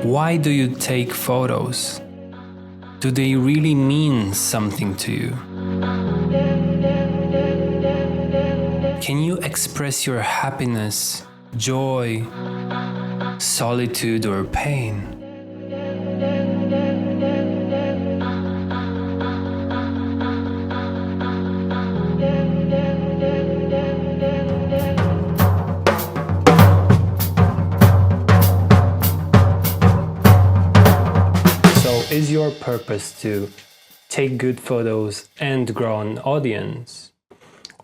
Why do you take photos? Do they really mean something to you? Can you express your happiness, joy, solitude, or pain? So, is your purpose to take good photos and grow an audience?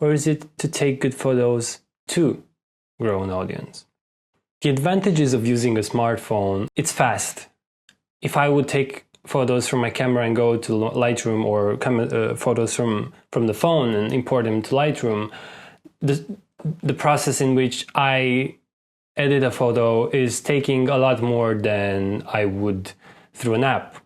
Or is it to take good photos to grow an audience? The advantages of using a smartphone, it's fast. If I would take photos from my camera and go to Lightroom, or photos from the phone and import them to Lightroom, the process in which I edit a photo is taking a lot more than I would through an app.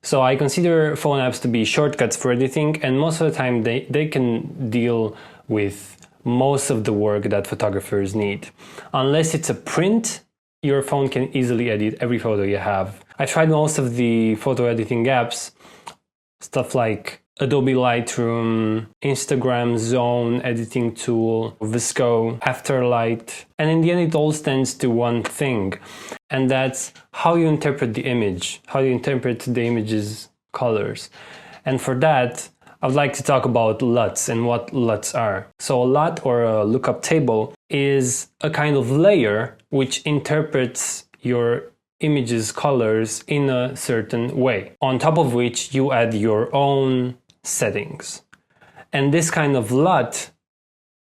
So I consider phone apps to be shortcuts for editing, and most of the time they can deal with most of the work that photographers need. Unless it's a print, your phone can easily edit every photo you have. I tried most of the photo editing apps, stuff like Adobe Lightroom, Instagram Zone editing tool, VSCO, Afterlight, and in the end it all stands to one thing, and that's how you interpret the image, how you interpret the image's colors. And for that, I'd like to talk about LUTs and what LUTs are. So a LUT, or a lookup table, is a kind of layer which interprets your image's colors in a certain way, on top of which you add your own settings. And this kind of LUT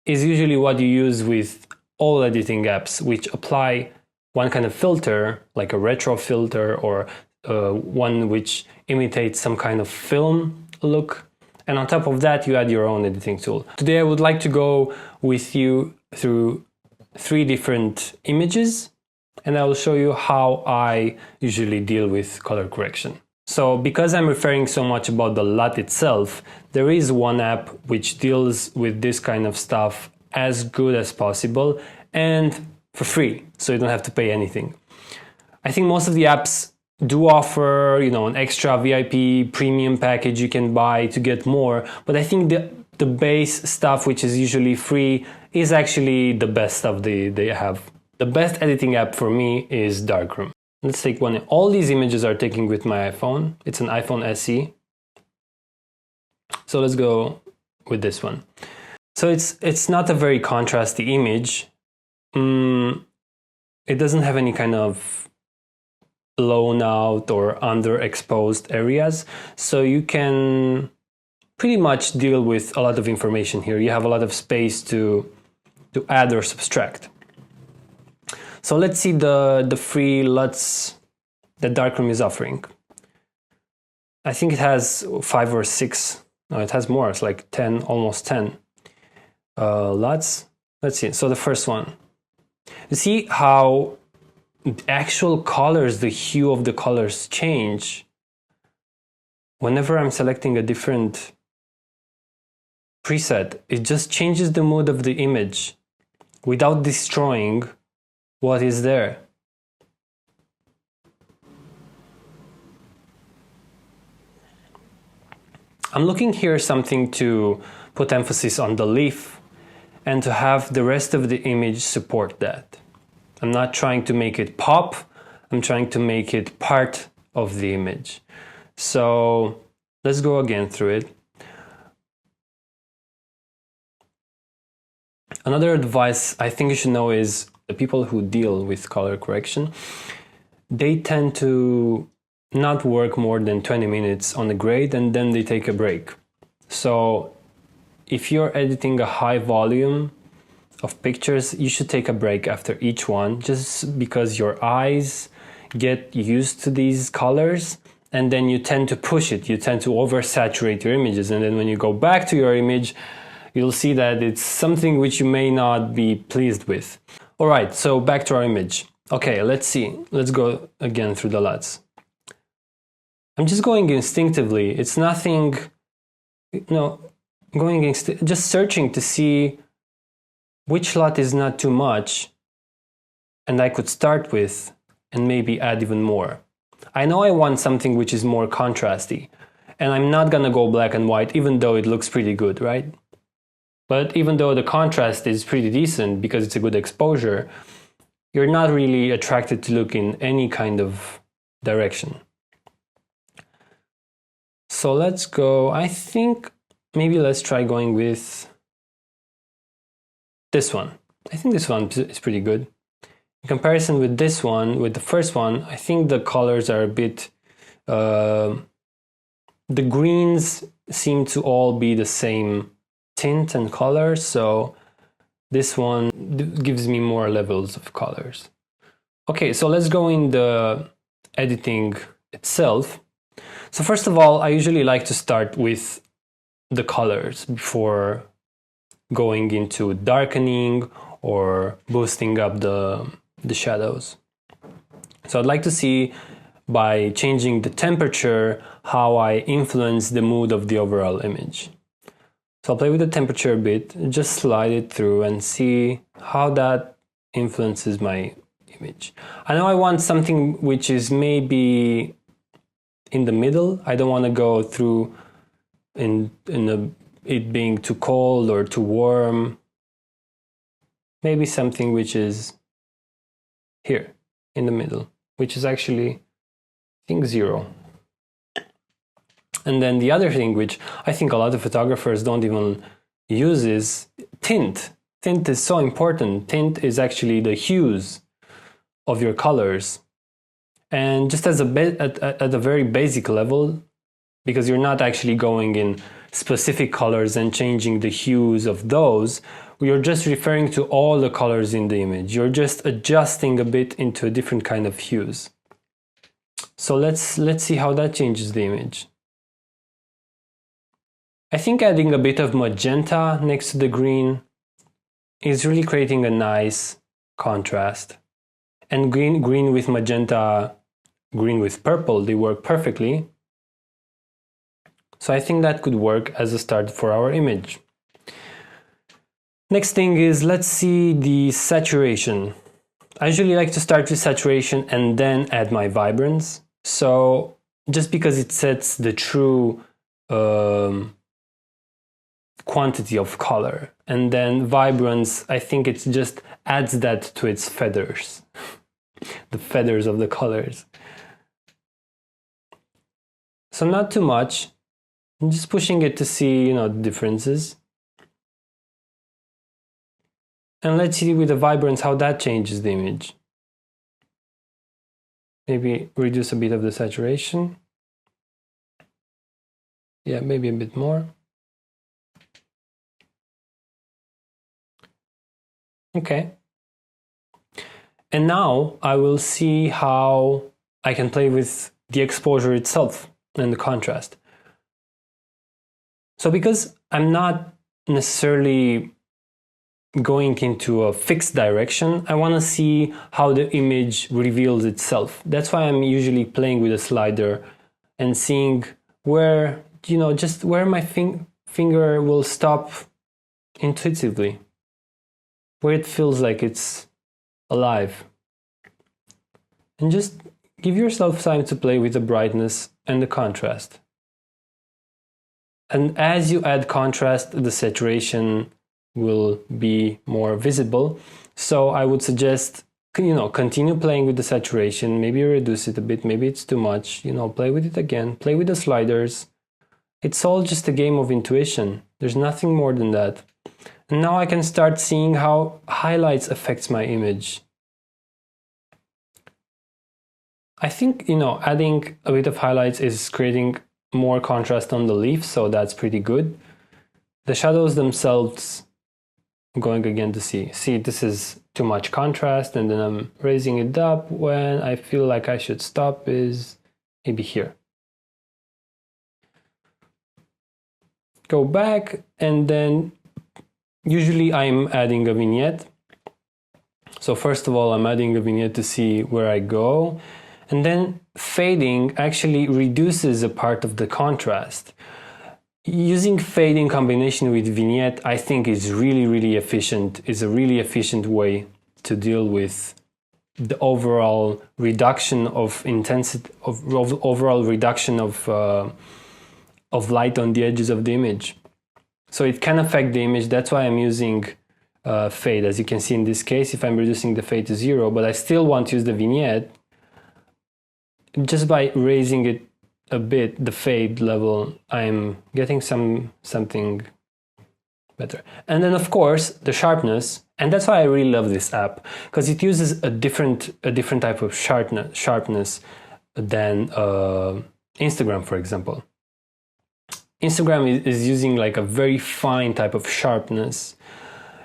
is usually what you use with all editing apps, which apply one kind of filter, like a retro filter, or one which imitates some kind of film look. And on top of that, you add your own editing tool. Today, I would like to go with you through 3 different images, and I will show you how I usually deal with color correction. So because I'm referring so much about the LUT itself, there is one app which deals with this kind of stuff as good as possible and for free, so you don't have to pay anything. I think most of the apps do offer, an extra VIP premium package you can buy to get more, but I think the base stuff, which is usually free, is actually the best stuff they have. The best editing app for me is Darkroom. Let's take one. All these images are taken with my iPhone. It's an iPhone SE. So let's go with this one. So it's not a very contrasty image. It doesn't have any kind of blown out or underexposed areas. So you can pretty much deal with a lot of information here. You have a lot of space to add or subtract. So let's see the free LUTs that Darkroom is offering. I think it has 5 or 6. No, it has more. It's like 10, almost 10 LUTs. Let's see. So the first one. You see how the actual colors, the hue of the colors change whenever I'm selecting a different preset. It just changes the mood of the image without destroying what is there. I'm looking here something to put emphasis on the leaf and to have the rest of the image support that. I'm not trying to make it pop, I'm trying to make it part of the image. So let's go again through it. Another advice I think you should know is the people who deal with color correction, they tend to not work more than 20 minutes on a grade and then they take a break. So if you're editing a high volume of pictures, you should take a break after each one, just because your eyes get used to these colors and then you tend to push it, you tend to oversaturate your images, and then when you go back to your image, you'll see that it's something which you may not be pleased with. Alright, so back to our image. Okay, let's see. Let's go again through the LUTs. I'm just going instinctively. It's nothing, just searching to see which LUT is not too much and I could start with and maybe add even more. I know I want something which is more contrasty, and I'm not gonna go black and white, even though it looks pretty good, right? But even though the contrast is pretty decent because it's a good exposure, you're not really attracted to look in any kind of direction. So let's go, I think maybe let's try going with this one. I think this one is pretty good. In comparison with this one, with the first one, I think the colors are a bit, the greens seem to all be the same tint and color, so this one gives me more levels of colors. Okay, so let's go in the editing itself. So first of all, I usually like to start with the colors before going into darkening or boosting up the shadows. So I'd like to see, by changing the temperature, how I influence the mood of the overall image. So I'll play with the temperature a bit, just slide it through and see how that influences my image. I know I want something which is maybe in the middle. I don't want to go through it being too cold or too warm. Maybe something which is here in the middle, which is actually, I think, 0. And then the other thing, which I think a lot of photographers don't even use, is tint. Tint is so important. Tint is actually the hues of your colors. And just as at a very basic level, because you're not actually going in specific colors and changing the hues of those, you're just referring to all the colors in the image. You're just adjusting a bit into a different kind of hues. So let's see how that changes the image. I think adding a bit of magenta next to the green is really creating a nice contrast. And green with magenta, green with purple, they work perfectly. So I think that could work as a start for our image. Next thing is, let's see the saturation. I usually like to start with saturation and then add my vibrance. So just because it sets the true quantity of color, and then vibrance, I think it just adds that to its feathers, the feathers of the colors. So not too much. I'm just pushing it to see, the differences. And let's see with the vibrance how that changes the image. Maybe reduce a bit of the saturation. Yeah, maybe a bit more. Okay. And now I will see how I can play with the exposure itself and the contrast. So because I'm not necessarily going into a fixed direction, I want to see how the image reveals itself. That's why I'm usually playing with a slider and seeing where, just where my finger will stop intuitively, where it feels like it's alive. And just give yourself time to play with the brightness and the contrast. And as you add contrast, the saturation will be more visible. So I would suggest, continue playing with the saturation, maybe reduce it a bit, maybe it's too much, play with it again, play with the sliders. It's all just a game of intuition. There's nothing more than that. And now I can start seeing how highlights affects my image. I think, adding a bit of highlights is creating more contrast on the leaf, so that's pretty good. The shadows themselves, I'm going again to see this is too much contrast, and then I'm raising it up when I feel like I should stop is maybe here. Go back, and then usually I'm adding a vignette. So first of all, I'm adding a vignette to see where I go, and then fading actually reduces a part of the contrast. Using fade in combination with vignette, I think is really efficient. Is a really efficient way to deal with the overall reduction of intensity, overall reduction of light on the edges of the image. So it can affect the image. That's why I'm using fade. As you can see in this case, if I'm reducing the fade to 0, but I still want to use the vignette, just by raising it a bit, the fade level, I'm getting something better. And then of course the sharpness, and that's why I really love this app, because it uses a different type of sharpness than Instagram, for example. Instagram is using like a very fine type of sharpness,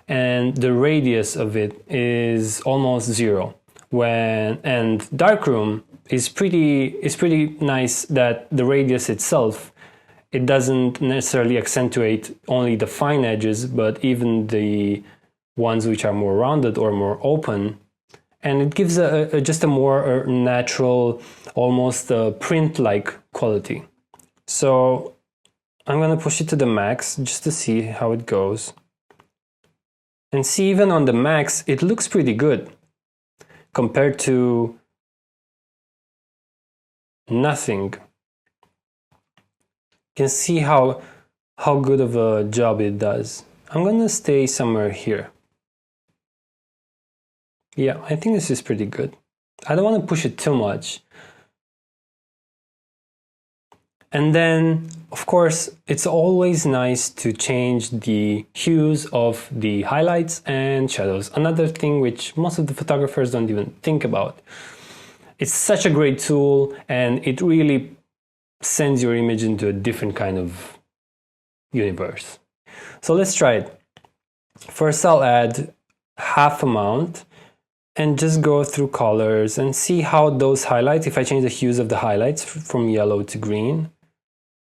and the radius of it is almost 0. And Darkroom is pretty nice that the radius itself, it doesn't necessarily accentuate only the fine edges, but even the ones which are more rounded or more open, and it gives just a more natural, almost print-like quality. So I'm gonna push it to the max just to see how it goes. And see, even on the max, it looks pretty good compared to nothing. You can see how good of a job it does. I'm gonna stay somewhere here. Yeah, I think this is pretty good. I don't want to push it too much. And then, of course, it's always nice to change the hues of the highlights and shadows. Another thing which most of the photographers don't even think about. It's such a great tool, and it really sends your image into a different kind of universe. So let's try it. First, I'll add half amount and just go through colors and see how those highlights, if I change the hues of the highlights from yellow to green,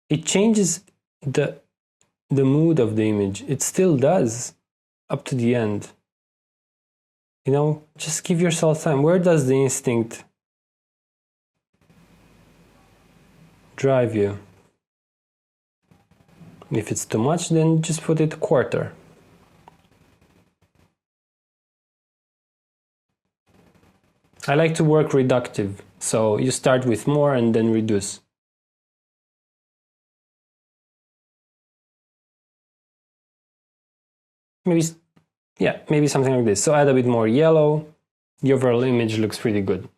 it changes the mood of the image. It still does up to the end. You know, just give yourself time. Where does the instinct drive you? If it's too much, then just put it a quarter. I like to work reductive, so you start with more and then reduce. Maybe something like this. So add a bit more yellow. The overall image looks pretty good.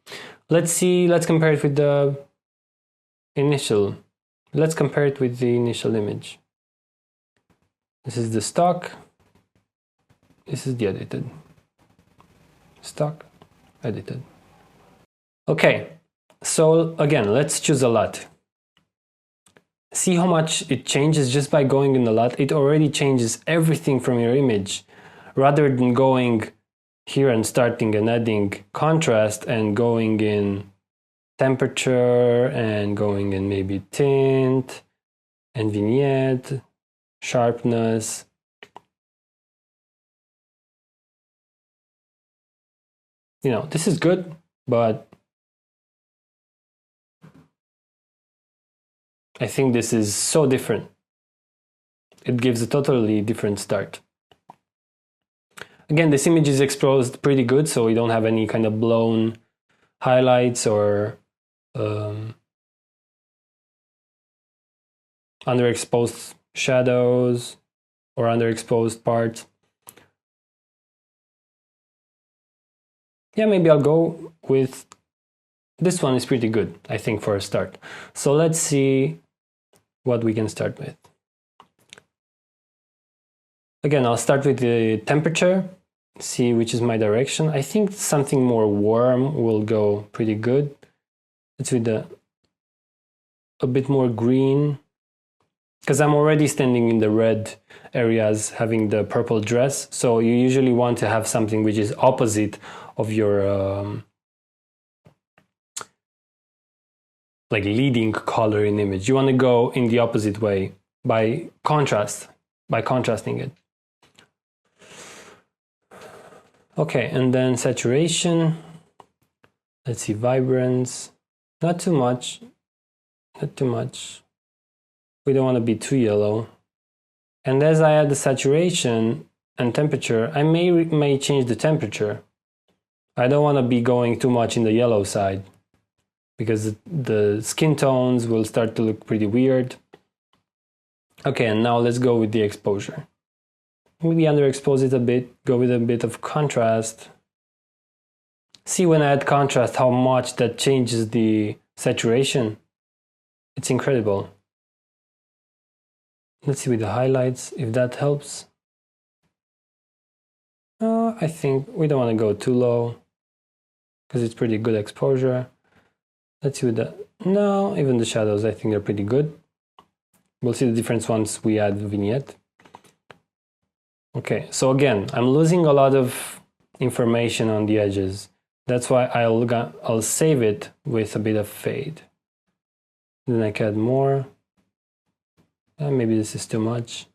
Let's compare it with the initial. Let's compare it with the initial image. This is the stock. This is the edited. Stock, edited. Okay, so again, let's choose a LUT. See how much it changes just by going in the LUT. It already changes everything from your image, rather than going here and starting and adding contrast and going in temperature and going in maybe tint and vignette, sharpness. You know, this is good, but I think this is so different. It gives a totally different start. Again, this image is exposed pretty good, so we don't have any kind of blown highlights or underexposed shadows or underexposed parts. Yeah, maybe I'll go with this one. Is pretty good, I think, for a start. So let's see what we can start with. Again, I'll start with the temperature, see which is my direction. I think something more warm will go pretty good. It's with a bit more green, because I'm already standing in the red areas having the purple dress. So you usually want to have something which is opposite of your like leading color in image. You want to go in the opposite way by contrasting it. Okay, and then saturation. Let's see, vibrance. Not too much. Not too much. We don't want to be too yellow. And as I add the saturation and temperature, I may change the temperature. I don't want to be going too much in the yellow side because the skin tones will start to look pretty weird. Okay, and now let's go with the exposure. Maybe underexpose it a bit, go with a bit of contrast. See when I add contrast how much that changes the saturation. It's incredible. Let's see with the highlights if that helps. I think we don't want to go too low because it's pretty good exposure. Let's see with the... No, even the shadows, I think they're pretty good. We'll see the difference once we add the vignette. Okay, so again, I'm losing a lot of information on the edges. That's why I'll save it with a bit of fade. Then I can add more. Maybe this is too much.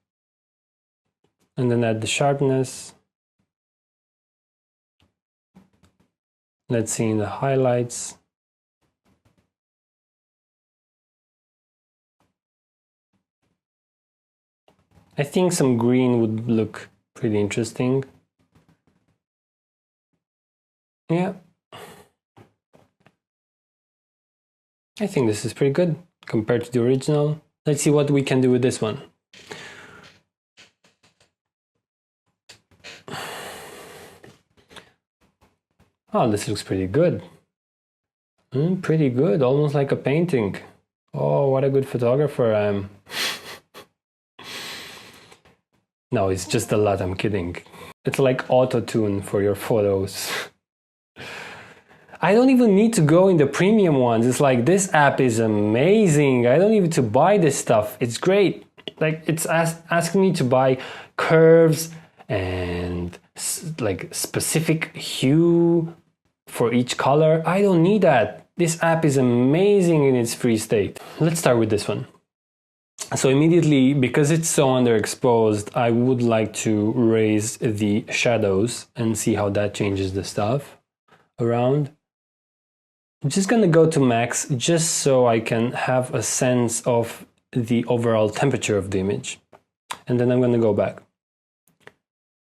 And then add the sharpness. Let's see in the highlights. I think some green would look pretty interesting. Yeah. I think this is pretty good compared to the original. Let's see what we can do with this one. Oh, this looks pretty good. Pretty good, almost like a painting. Oh, what a good photographer I am. No, it's just a lot, I'm kidding. It's like auto-tune for your photos. I don't even need to go in the premium ones. It's like, this app is amazing. I don't need to buy this stuff. It's great. Like, it's asking me to buy curves and like specific hue for each color. I don't need that. This app is amazing in its free state. Let's start with this one. So immediately, because it's so underexposed, I would like to raise the shadows and see how that changes the stuff around. I'm just gonna go to max just so I can have a sense of the overall temperature of the image. And then I'm gonna go back.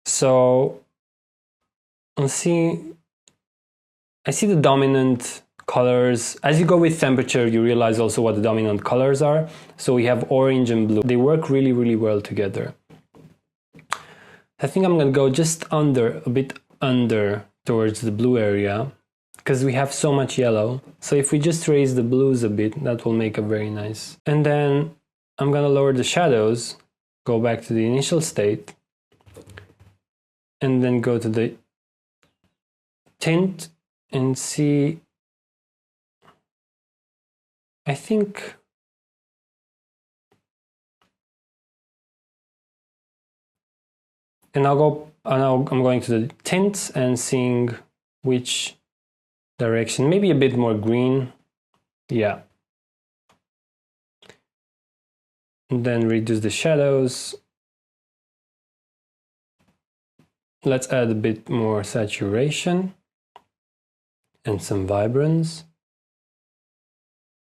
So let's see, I see the dominant colors. As you go with temperature, you realize also what the dominant colors are. So we have orange and blue. They work really, really well together. I think I'm gonna go just under, a bit under towards the blue area because we have so much yellow. So if we just raise the blues a bit, that will make a very nice. And then I'm gonna lower the shadows, go back to the initial state, and then go to the tint and see. I think and now I'm going to the tints and seeing which direction, maybe a bit more green. Yeah. And then reduce the shadows. Let's add a bit more saturation and some vibrance.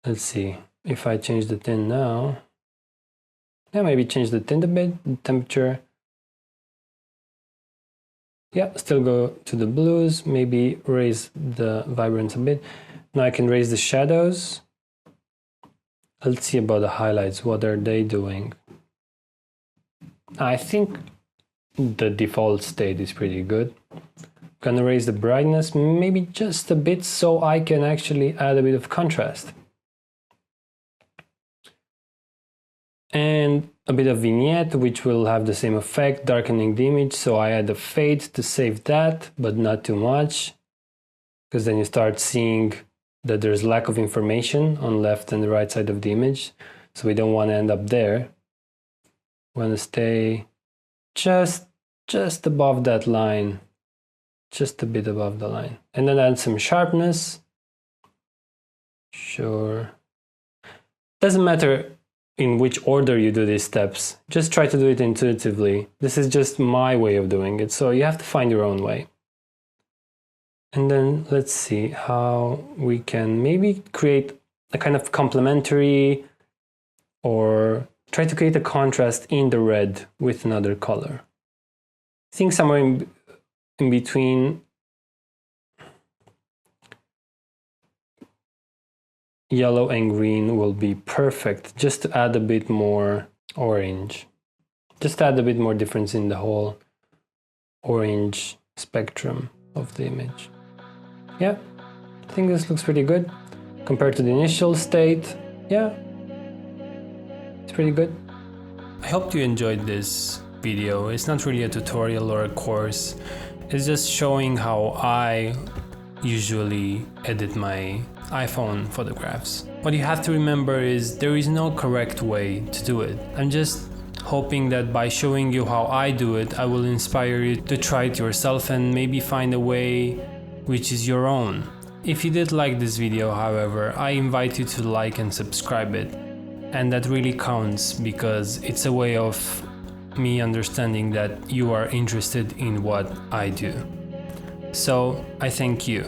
Let's see if I change the tint now. Yeah, maybe change the tint a bit, the temperature. Yeah, still go to the blues, maybe raise the vibrance a bit. Now I can raise the shadows. Let's see about the highlights, what are they doing? I think the default state is pretty good. Gonna raise the brightness maybe just a bit so I can actually add a bit of contrast. And a bit of vignette, which will have the same effect, darkening the image. So I add a fade to save that, but not too much, because then you start seeing that there's lack of information on left and the right side of the image. So we don't want to end up there. We want to stay just above that line, just a bit above the line. And then add some sharpness. Sure. Doesn't matter in which order you do these steps, just try to do it intuitively. This is just my way of doing it, so you have to find your own way. And then let's see how we can maybe create a kind of complementary, or try to create a contrast in the red with another color. I think somewhere in between yellow and green will be perfect, just to add a bit more orange. Just add a bit more difference in the whole orange spectrum of the image. Yeah, I think this looks pretty good. Compared to the initial state, yeah, it's pretty good. I hope you enjoyed this video. It's not really a tutorial or a course. It's just showing how I usually edit my iPhone photographs. What you have to remember is there is no correct way to do it. I'm just hoping that by showing you how I do it, I will inspire you to try it yourself and maybe find a way which is your own. If you did like this video, however, I invite you to like and subscribe it. And that really counts because it's a way of me understanding that you are interested in what I do. So I thank you.